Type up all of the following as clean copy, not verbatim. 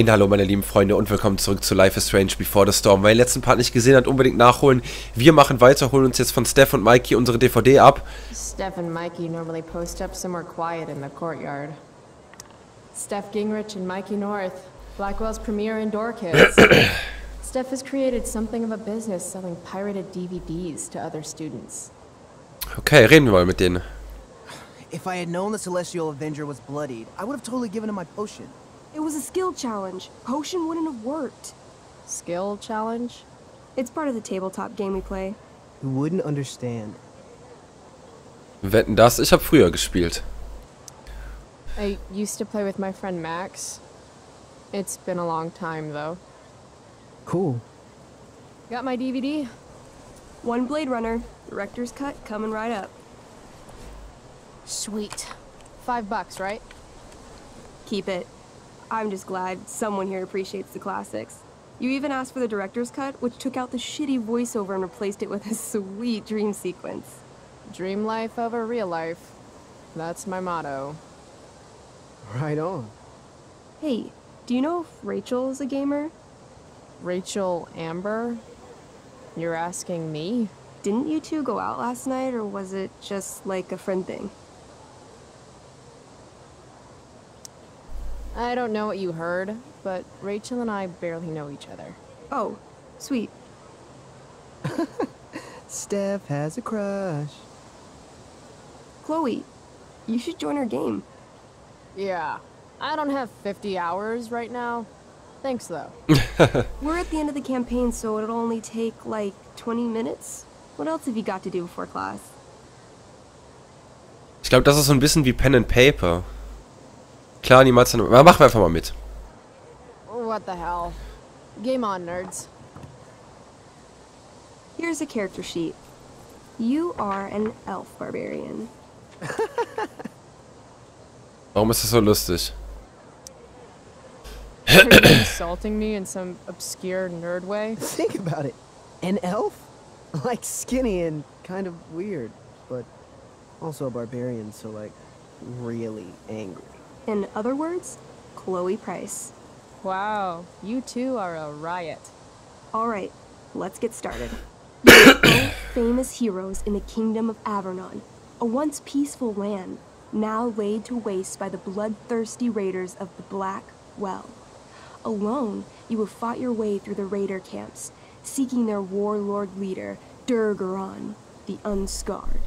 Hallo meine lieben Freunde und willkommen zurück zu Life is Strange Before the Storm. Wer den letzten Part nicht gesehen hat, unbedingt nachholen. Wir machen weiter, holen uns jetzt von Steph und Mikey unsere DVD ab. Steph and Mikey normally post up somewhere quiet in the courtyard. Steph Gingrich and Mikey North, Blackwell's premier indoor kids. Steph has created something of a business selling pirated DVDs to other students. Okay, reden wir mal mit denen. If I had known the Celestial Avenger was bloodied, I would have totally given him my potion. It was a skill challenge. Potion wouldn't have worked. Skill challenge? It's part of the tabletop game we play. You wouldn't understand. Wetten das? Ich habe früher gespielt. I used to play with my friend Max. It's been a long time though. Cool. Got my DVD? One Blade Runner, director's cut coming right up. Sweet. $5, right? Keep it. I'm just glad someone here appreciates the classics. You even asked for the director's cut, which took out the shitty voiceover and replaced it with a sweet dream sequence. Dream life over real life. That's my motto. Right on. Hey, do you know if Rachel is a gamer? Rachel Amber? You're asking me? Didn't you two go out last night, or was it just like a friend thing? I don't know what you heard, but Rachel and I barely know each other. Oh, sweet. Steph has a crush. Chloe, you should join our game. Yeah, I don't have 50 hours right now. Thanks though. We're at the end of the campaign, so it'll only take like 20 minutes. What else have you got to do before class? Ich glaube, das ist so ein bisschen wie Pen and Paper. Klar, niemals dann. Aber machen wir einfach mal mit. What the hell? Game on, nerds. Here's a character sheet. You are an elf barbarian. Warum ist das so lustig? Are you insulting me in some obscure nerd way? Think about it. An elf? Like skinny and kind of weird, but also a barbarian, so like really angry. In other words, Chloe Price. Wow, you two are a riot. Alright, let's get started. You're both famous heroes in the kingdom of Avernon, a once peaceful land, now laid to waste by the bloodthirsty raiders of the Black Well. Alone, you have fought your way through the raider camps, seeking their warlord leader, Durgaron, the Unscarred.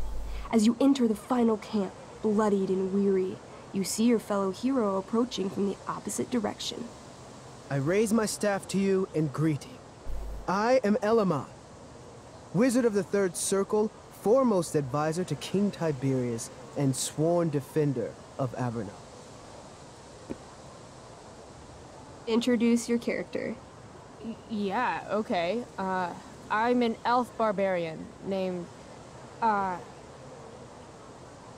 As you enter the final camp, bloodied and weary, you see your fellow hero approaching from the opposite direction. I raise my staff to you in greeting. I am Elamon, wizard of the Third Circle, foremost advisor to King Tiberius, and sworn defender of Avernon. Introduce your character. Yeah, okay. I'm an elf barbarian named,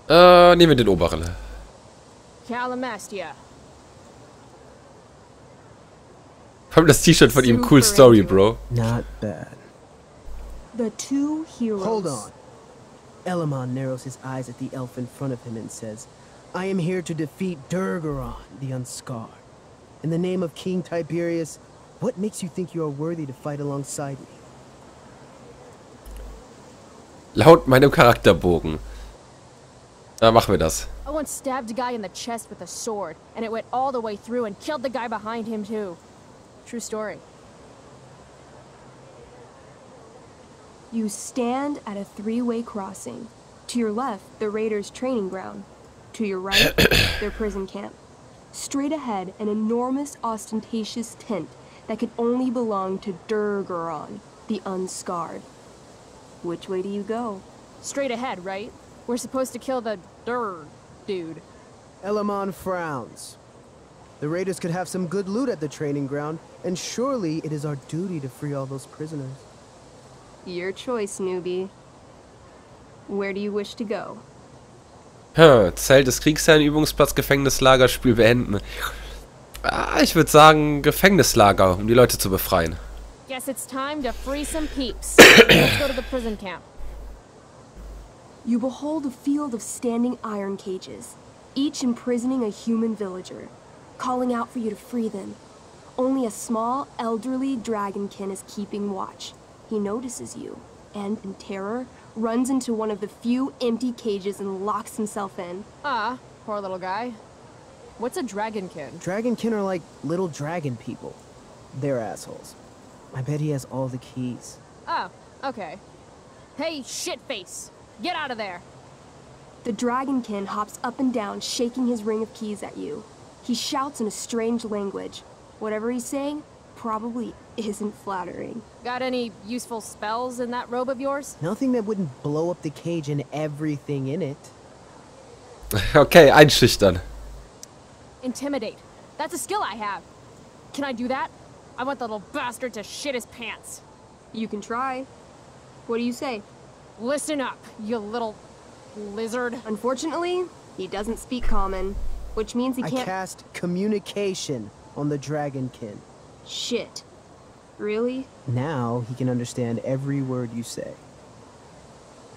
Nehmen wir den oberen. Calamastia. Vor allem das T-Shirt von ihm. Cool Story, Bro. Not bad. The two heroes. Hold on. Elamon narrows his eyes at the elf in front of him and says, I am here to defeat Durgaron, the Unscarred. In the name of King Tiberius, what makes you think you are worthy to fight alongside me? Laut meinem Charakterbogen. Da machen wir das. I once stabbed a guy in the chest with a sword, and it went all the way through and killed the guy behind him too. True story. You stand at a three-way crossing. To your left, the raiders' training ground. To your right, their prison camp. Straight ahead, an enormous, ostentatious tent that could only belong to Durgaron, the Unscarred. Which way do you go? Straight ahead, right? We're supposed to kill the dude. Elamon frowns. The raiders could have some good loot at the training ground, and surely it is our duty to free all those prisoners. Your choice, newbie. Where do you wish to go? Zelt des Kriegsherrn, Übungsplatz, Gefängnislager, Spiel beenden. Ich würde sagen Gefängnislager, um die Leute zu befreien. Guess it's time to free some peeps. Let's go to the prison camp. You behold a field of standing iron cages, each imprisoning a human villager, calling out for you to free them. Only a small, elderly dragonkin is keeping watch. He notices you, and in terror, runs into one of the few empty cages and locks himself in. Ah, poor little guy. What's a dragonkin? Dragonkin are like little dragon people. They're assholes. I bet he has all the keys. Oh, okay. Hey, shitface! Get out of there! The dragonkin hops up and down, shaking his ring of keys at you. He shouts in a strange language. Whatever he's saying probably isn't flattering. Got any useful spells in that robe of yours? Nothing that wouldn't blow up the cage and everything in it. Okay, einschüchtern. Intimidate. That's a skill I have. Can I do that? I want the little bastard to shit his pants. You can try. What do you say? Listen up, you little lizard. Unfortunately, he doesn't speak common, which means he I can't- cast communication on the dragonkin. Shit. Really? Now he can understand every word you say.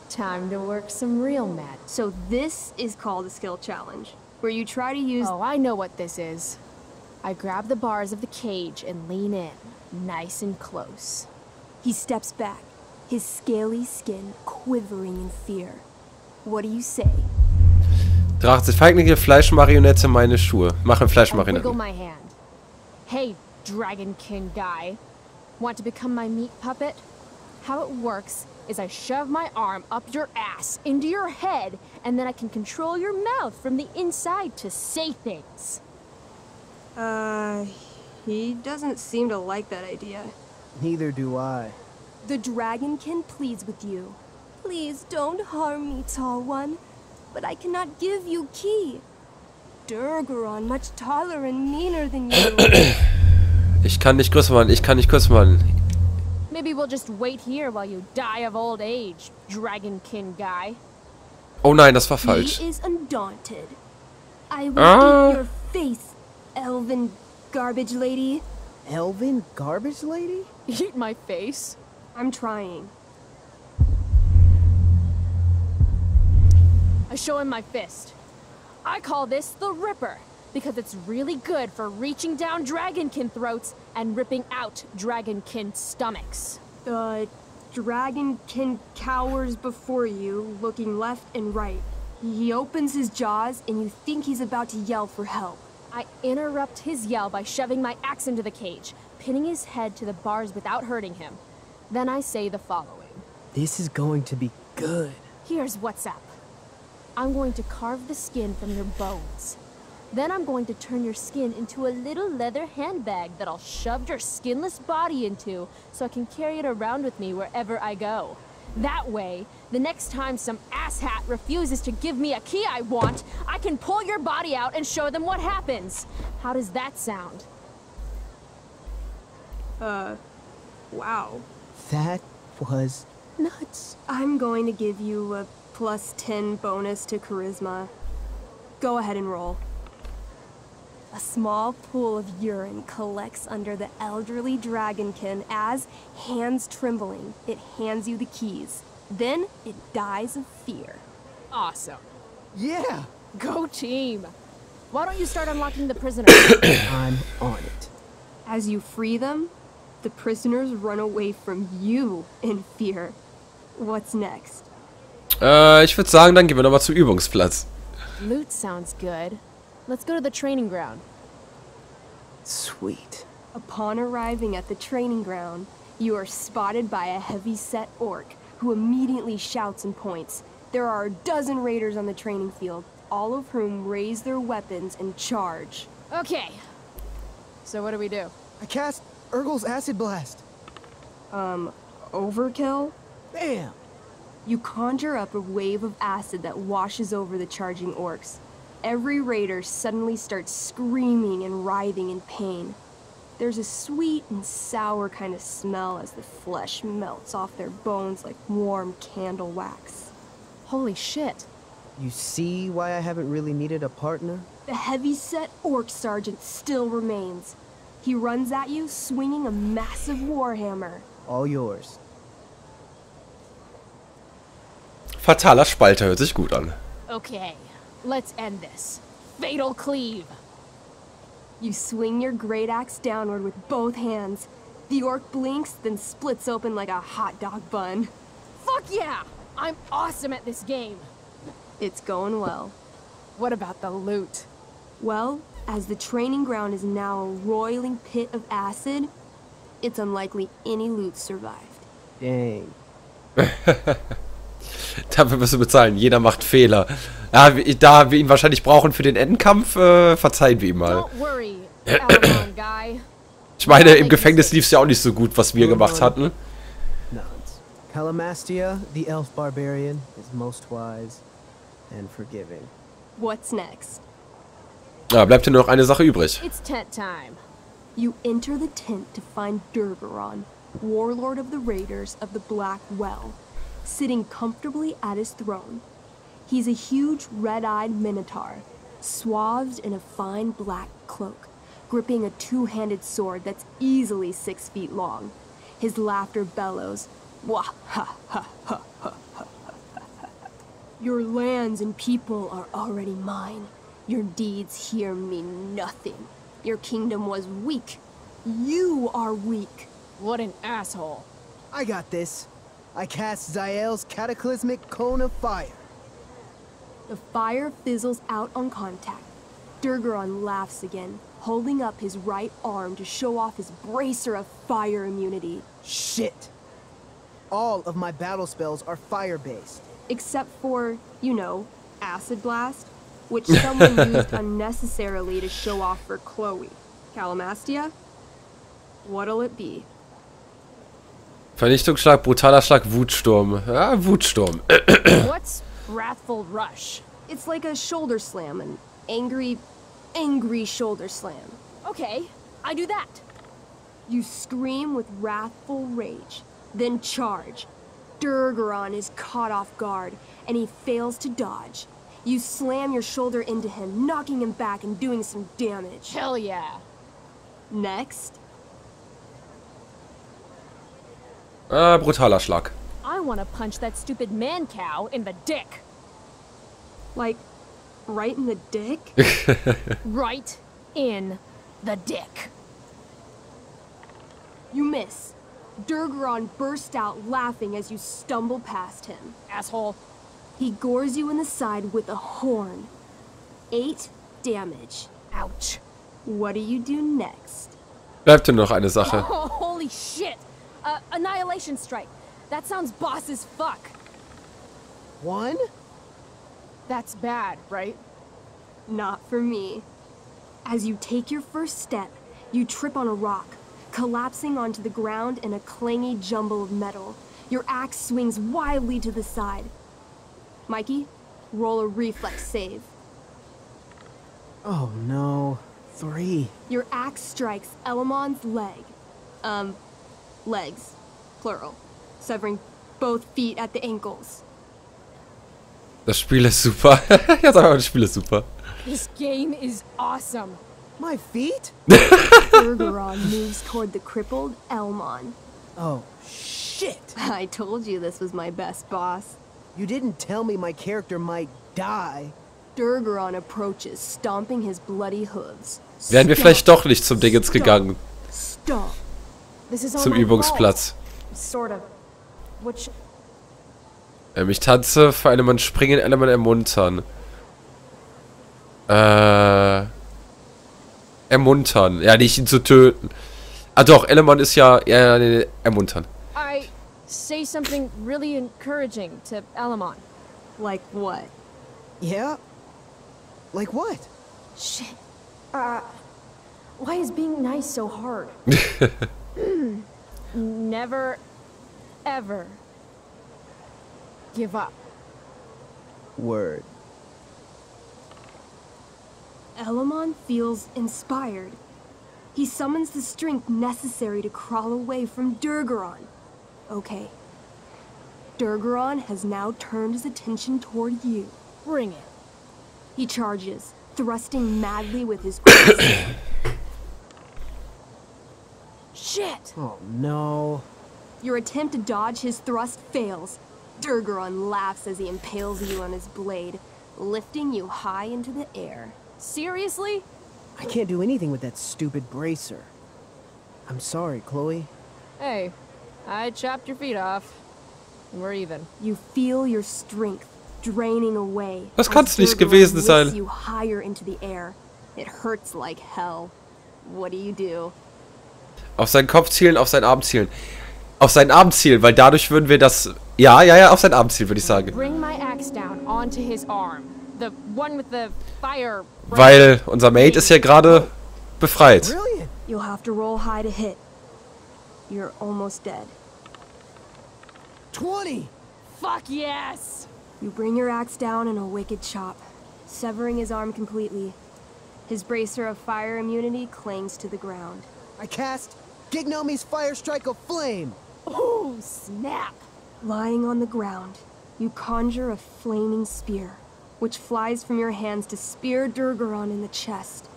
Time to work some real magic. So this is called a skill challenge, where you try to use- Oh, I know what this is. I grab the bars of the cage and lean in, nice and close. He steps back, his scaly skin quivering in fear. What do you say? Drache, feigliche Fleischmarionette meine Schuhe. Mache I wiggle Fleischmarionetten. my hand. Hey, dragonkin guy. Want to become my meat puppet? How it works is I shove my arm up your ass into your head, and then I can control your mouth from the inside to say things. He doesn't seem to like that idea. Neither do I. The dragonkin pleads with you. Please don't harm me, tall one, but I cannot give you key. Durgaron, much taller and meaner than you. Ich kann nicht größer machen, ich kann nicht größer machen. Maybe we'll just wait here while you die of old age, dragonkin guy. Oh nein, das war falsch. He is undaunted. I will eat your face, elven garbage lady. Elven garbage lady? Eat my face? I'm trying. I show him my fist. I call this the Ripper, because it's really good for reaching down dragonkin throats and ripping out dragonkin stomachs. The dragonkin cowers before you, looking left and right. He opens his jaws, and you think he's about to yell for help. I interrupt his yell by shoving my axe into the cage, pinning his head to the bars without hurting him. Then I say the following. This is going to be good. Here's what's up. I'm going to carve the skin from your bones. Then I'm going to turn your skin into a little leather handbag that I'll shove your skinless body into so I can carry it around with me wherever I go. That way, the next time some asshat refuses to give me a key I want, I can pull your body out and show them what happens. How does that sound? Wow. That was nuts. I'm going to give you a +10 bonus to charisma. Go ahead and roll. A small pool of urine collects under the elderly dragonkin as, hands trembling, it hands you the keys. Then it dies of fear. Awesome. Yeah, Go team. Why don't you start unlocking the prisoners? I'm on it. As you free them, the prisoners run away from you in fear. What's next? Ich würde sagen, dann gehen wir nochmal zum Übungsplatz. Loot sounds good. Let's go to the training ground. Sweet. Upon arriving at the training ground, you are spotted by a heavy-set orc who immediately shouts and points. There are a dozen raiders on the training field, all of whom raise their weapons and charge. Okay. So what do we do? I cast Urgel's Acid Blast. Overkill? Bam! You conjure up a wave of acid that washes over the charging orcs. Every raider suddenly starts screaming and writhing in pain. There's a sweet and sour kind of smell as the flesh melts off their bones like warm candle wax. Holy shit. You see why I haven't really needed a partner? The heavy-set orc sergeant still remains. He runs at you, swinging a massive warhammer. All yours. Fataler Spalter hört sich gut an. Okay. Let's end this. Fatal cleave. You swing your great axe downward with both hands. The orc blinks, then splits open like a hot dog bun. Fuck yeah! I'm awesome at this game. It's going well. What about the loot? Well, as the training ground is now a roiling pit of acid, it's unlikely any loot survived. Dang. Dafür müssen wir bezahlen. Jeder macht Fehler. Ja, da wir ihn wahrscheinlich brauchen für den Endkampf, verzeihen wir ihm mal. Don't worry, Alabon guy. Ich meine, im Gefängnis lief es ja auch nicht so gut, was wir gemacht hatten. Nods. Calamastia, the elf barbarian, is most wise and forgiving. What's next? Ja, bleibt ja nur noch eine Sache übrig. It's tent time. You enter the tent to find Durgaron, warlord of the raiders of the Black Well, sitting comfortably at his throne. He's a huge red-eyed minotaur, swathed in a fine black cloak, gripping a two-handed sword that's easily 6 feet long. His laughter bellows, "Wah ha ha ha ha ha ha. Your lands and people are already mine. Your deeds here mean nothing. Your kingdom was weak. You are weak." What an asshole. I got this. I cast Zael's cataclysmic cone of fire. The fire fizzles out on contact. Durgaron laughs again, holding up his right arm to show off his bracer of fire immunity. Shit. All of my battle spells are fire-based. Except for, you know, Acid Blast, which someone used unnecessarily to show off for Chloe. Calamastia? What'll it be? Vernichtungsschlag, brutaler Schlag, Wutsturm. Ja, Wutsturm. What's Wrathful Rush? It's like a shoulder slam, an angry shoulder slam. Okay, I do that. You scream with wrathful rage, then charge. Durgaron is caught off guard, and he fails to dodge. You slam your shoulder into him, knocking him back and doing some damage. Hell yeah. Next, Brutaler Schlag. I want to punch that stupid man cow in the dick. like, right in the dick? Right in the dick. You miss. Durgaron bursts out laughing as you stumble past him. Asshole. He gores you in the side with a horn. 8 damage. Ouch. What do you do next? Bleibt nur noch eine Sache. Oh, holy shit. Annihilation Strike. That sounds boss as fuck. 1? That's bad, right? Not for me. As you take your first step, you trip on a rock, collapsing onto the ground in a clangy jumble of metal. Your axe swings wildly to the side. Mikey, roll a reflex save. Oh no. 3. Your axe strikes Elamon's leg. Legs. Plural. Severing both feet at the ankles. Das Spiel ist super. Ja, sag mal, das Spiel ist super. This game is awesome. My feet? Durgaron moves toward the crippled Elmon. Oh, shit. I told you this was my best boss. You didn't tell me my character might die. Durgaron approaches, stomping his bloody hooves. Wären wir vielleicht doch nicht zum Dingens gegangen. Stomp. This is all Zum my Übungsplatz. fault. Sort of. Which... Ich tanze, für einen Mann springen, einen Mann ermuntern. Ermuntern. Ja, nicht ihn zu töten. Ah doch, Element ist ja... Ja, nee, ermuntern. I say something really encouraging to Alamon. Like what? Yeah? Like what? Shit. Why is being nice so hard? Never, ever give up. Word. Elamon feels inspired. He summons the strength necessary to crawl away from Durgaron. Okay. Durgaron has now turned his attention toward you. Bring it. He charges, thrusting madly with his great sword. Shit! Oh no. Your attempt to dodge his thrust fails. Durgaron laughs as he impales you on his blade, lifting you high into the air. Seriously? I can't do anything with that stupid bracer. I'm sorry, Chloe. Hey, I chopped your feet off. And we're even. You feel your strength draining away. Das kann's nicht gewesen sein. You higher into the air. It hurts like hell. What do? Auf seinen Kopf zielen, auf seinen Arm zielen. Auf seinen Arm zielen, weil dadurch würden wir das... Ja, auf seinen Arm zielen, würde ich sagen. Bring my axe down onto his arm. The one with the fire. Weil unser Mate ist ja gerade befreit. Brilliant. You'll have to roll high to hit. You're almost dead. 20! Fuck yes! You bring your axe down in a wicked chop, severing his arm completely. His bracer of fire immunity clings to the ground. I cast Gignomi's Fire Strike of Flame! Oh, snap! Lying on the ground, you conjure a flaming spear, which flies from your hands to spear Durgaron in the chest,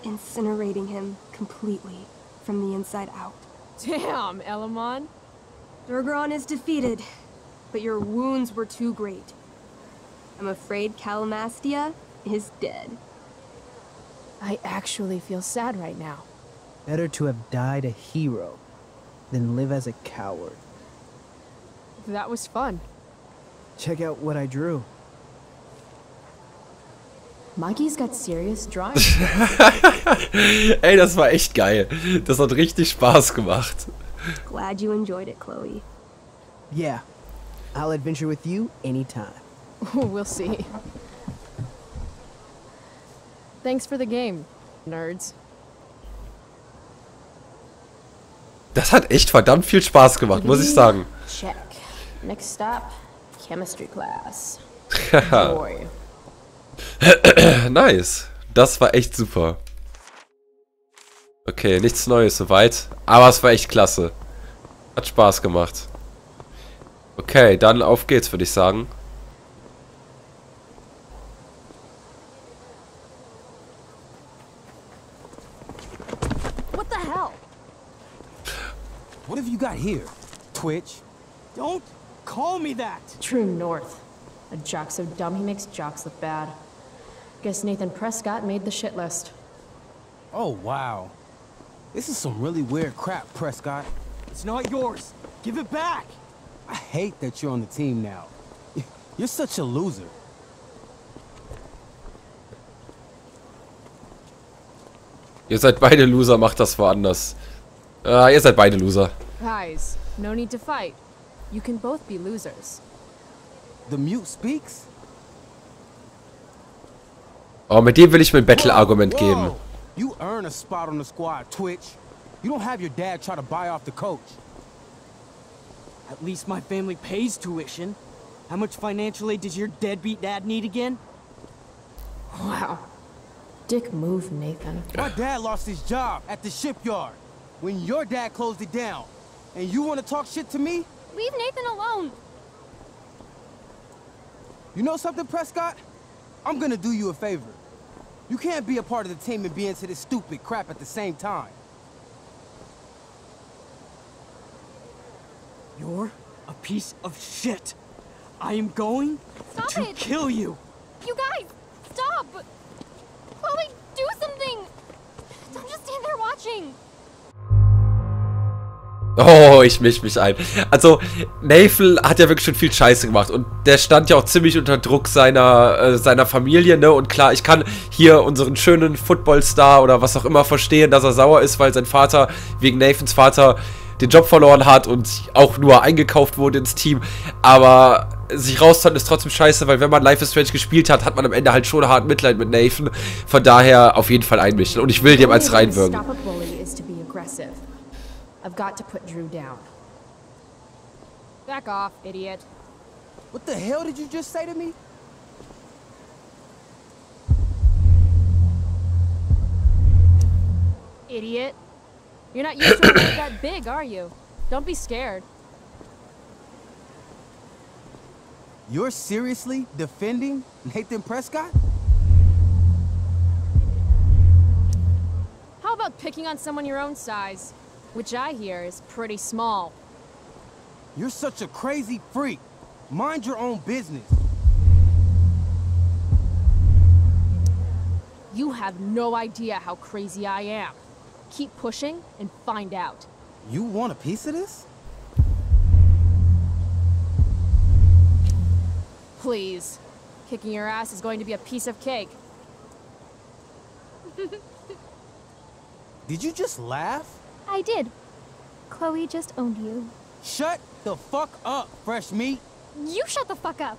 incinerating him completely from the inside out. Damn, Elamon. Durgaron is defeated, but your wounds were too great. I'm afraid Calamastia is dead. I actually feel sad right now. Better to have died a hero than live as a coward. That was fun. Check out what I drew. Monkey's got serious drawing. Ey, das war echt geil. Das hat richtig Spaß gemacht. Glad you enjoyed it, Chloe. Yeah, I'll adventure with you anytime. We'll see. Thanks for the game, nerds. Das hat echt verdammt viel Spaß gemacht, muss ich sagen. Check. Next stop, chemistry class. Boy. Nice. Das war echt super. Okay, nichts Neues soweit. Aber es war echt klasse. Hat Spaß gemacht. Okay, dann auf geht's, würde ich sagen. What the hell? What have you got here? Twitch? Don't call me that! True north. A jock so dumb he makes jocks look bad. Guess Nathan Prescott made the shit list. Oh, wow. This is some really weird crap, Prescott. It's not yours. Give it back! I hate that you're on the team now. You're such a loser. Ihr seid beide Loser, macht das woanders. Ihr seid beide Loser. Guys, no need to fight. You can both be losers. The mute speaks? Oh, mit dem will ich mir ein Battle-Argument geben. You earn a spot on the squad, Twitch. You don't have your dad try to buy off the coach. At least my family pays tuition. How much financial aid does your deadbeat dad need again? Wow. Dick move, Nathan. My dad lost his job at the shipyard when your dad closed it down. And you want to talk shit to me? Leave Nathan alone! You know something, Prescott? I'm gonna do you a favor. You can't be a part of the team and be into this stupid crap at the same time. You're a piece of shit. I am going Stop to it! kill you. You guys, stop! Chloe, do something! Don't just stand there watching! Oh, ich misch mich ein. Also, Nathan hat ja wirklich schon viel Scheiße gemacht. Und der stand ja auch ziemlich unter Druck seiner Familie, ne? Und klar, ich kann hier unseren schönen Footballstar oder was auch immer verstehen, dass er sauer ist, weil sein Vater, wegen Nathans Vater, den Job verloren hat und auch nur eingekauft wurde ins Team. Aber sich rauszuhalten ist trotzdem scheiße, weil wenn man Life is Strange gespielt hat, hat man am Ende halt schon hart Mitleid mit Nathan. Von daher auf jeden Fall einmischen. Und ich will dem als reinwirken. I've got to put Drew down. Back off, idiot. What the hell did you just say to me? Idiot. You're not used to it that big, are you? Don't be scared. You're seriously defending Nathan Prescott? How about picking on someone your own size? Which I hear is pretty small. You're such a crazy freak. Mind your own business. You have no idea how crazy I am. Keep pushing and find out. You want a piece of this? Please. Kicking your ass is going to be a piece of cake. Did you just laugh? I did. Chloe just owned you. Shut the fuck up, fresh meat. You shut the fuck up.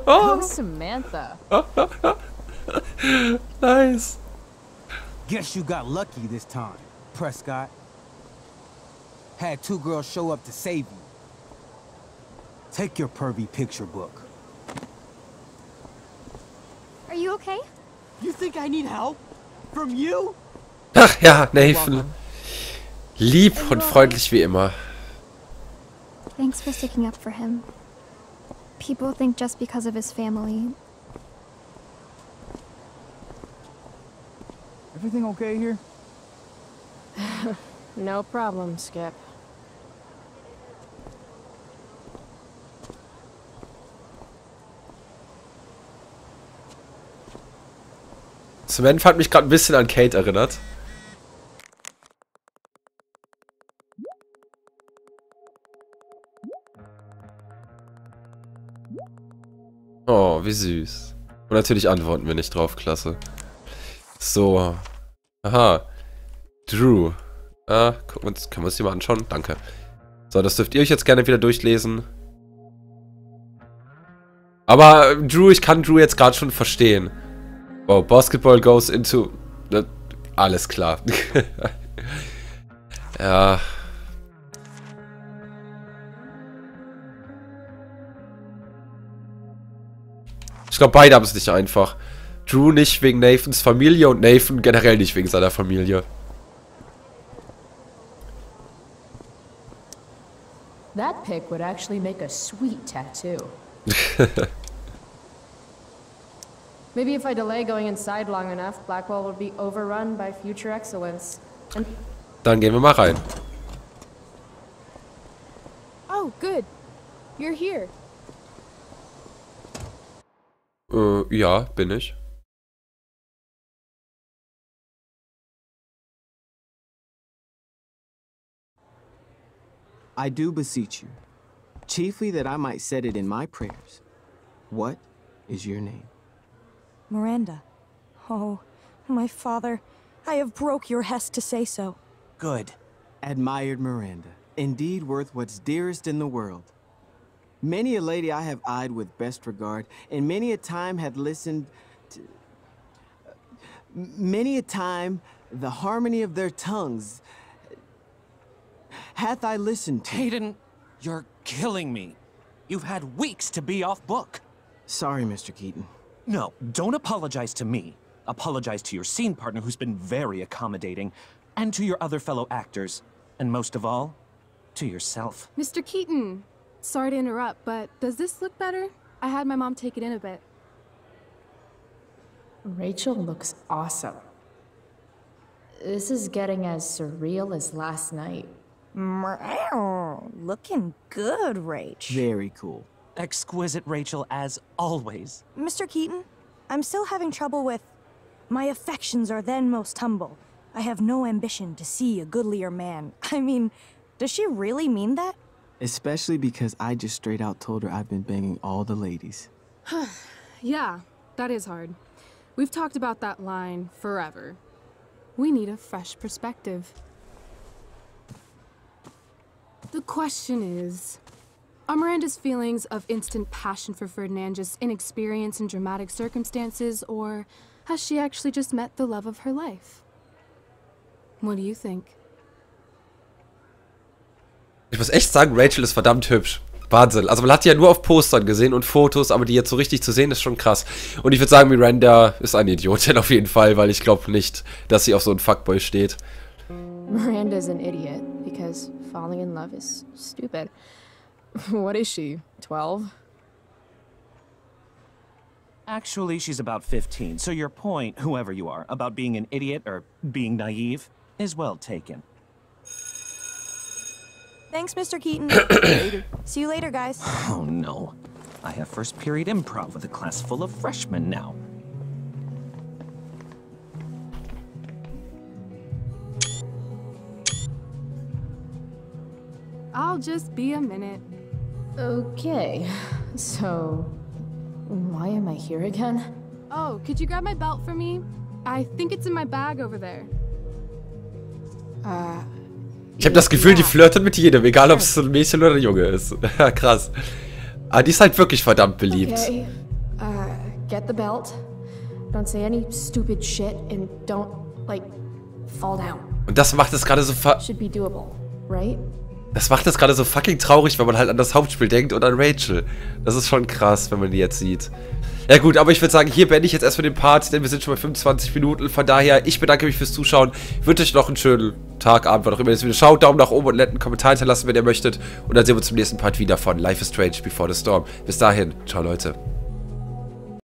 Oh, Samantha. Nice. Guess you got lucky this time, Prescott. Had 2 girls show up to save you. Take your pervy picture book. Are you okay? You think I need help? From you? Ach ja, Nathan. Lieb und freundlich wie immer. Thanks for sticking up for him. People think just because of his family. Everything okay here? No problem, Skip. Samantha hat mich gerade ein bisschen an Kate erinnert. Oh, wie süß. Und natürlich antworten wir nicht drauf, klasse. So. Aha. Drew. Können wir uns die mal anschauen? Danke. So, das dürft ihr euch jetzt gerne wieder durchlesen. Aber Drew, ich kann Drew jetzt gerade schon verstehen. Oh, Basketball goes into... alles klar. Ja. Ich glaube, beide haben es nicht einfach. Drew nicht wegen Nathans Familie und Nathan generell nicht wegen seiner Familie. That pic would actually make a sweet tattoo. Maybe if I delay going inside long enough, Blackwell will be overrun by future excellence. And Dann gehen wir mal rein. Oh, good. You're here. Ja, bin ich. I do beseech you, chiefly that I might set it in my prayers. What is your name? Miranda. Oh, my father, I have broke your hest to say so. Good. Admired Miranda, indeed worth what's dearest in the world. Many a lady I have eyed with best regard, and many a time had listened to... Many a time the harmony of their tongues hath I listened to. Hayden, you're killing me. You've had weeks to be off book. Sorry, Mr. Keaton. No, don't apologize to me. Apologize to your scene partner who's been very accommodating, and to your other fellow actors, and most of all, to yourself. Mr. Keaton, sorry to interrupt, but does this look better? I had my mom take it in a bit. Rachel looks awesome. This is getting as surreal as last night. Looking good, Rach. Very cool. Exquisite, Rachel, as always. Mr. Keaton, I'm still having trouble with... My affections are then most humble. I have no ambition to see a goodlier man. I mean, does she really mean that? Especially because I just straight out told her I've been banging all the ladies. Yeah, that is hard. We've talked about that line forever. We need a fresh perspective. The question is, are Miranda's feelings of instant passion for Ferdinand just inexperience in dramatic circumstances, or has she actually just met the love of her life? What do you think? Ich muss echt sagen, Rachel ist verdammt hübsch. Wahnsinn. Also man hat die ja nur auf Postern gesehen und Fotos, aber die jetzt so richtig zu sehen, ist schon krass. Und ich würde sagen, Miranda ist eine Idiotin auf jeden Fall, weil ich glaube nicht, dass sie auf so einen Fuckboy steht. Miranda's an idiot, because falling in love is stupid. What is she, 12? Actually, she's about 15, so your point, whoever you are, about being an idiot or being naive, is well taken. Thanks, Mr. Keaton. Later. See you later, guys. Oh no. I have first period improv with a class full of freshmen now. I'll just be a minute. Okay, so why am I here again? Oh, could you grab my belt for me? I think it's in my bag over there. Ich habe das Gefühl, die flirtet mit jedem, egal ob es so ein Mädchen oder ein Junge ist. Krass. Aber die ist halt wirklich verdammt beliebt. Okay, get the belt. Don't say any stupid shit and don't, like, fall down. Und das macht es gerade so Should be doable, right? Das macht es gerade so fucking traurig, wenn man halt an das Hauptspiel denkt und an Rachel. Das ist schon krass, wenn man die jetzt sieht. Ja gut, aber ich würde sagen, hier beende ich jetzt erstmal den Part, denn wir sind schon bei 25 Minuten. Von daher, ich bedanke mich fürs Zuschauen. Ich wünsche euch noch einen schönen Tag, Abend, wann auch immer ihr das Video schaut. Daumen nach oben und einen netten Kommentar hinterlassen, wenn ihr möchtet. Und dann sehen wir uns im nächsten Part wieder von Life is Strange Before the Storm. Bis dahin, ciao Leute.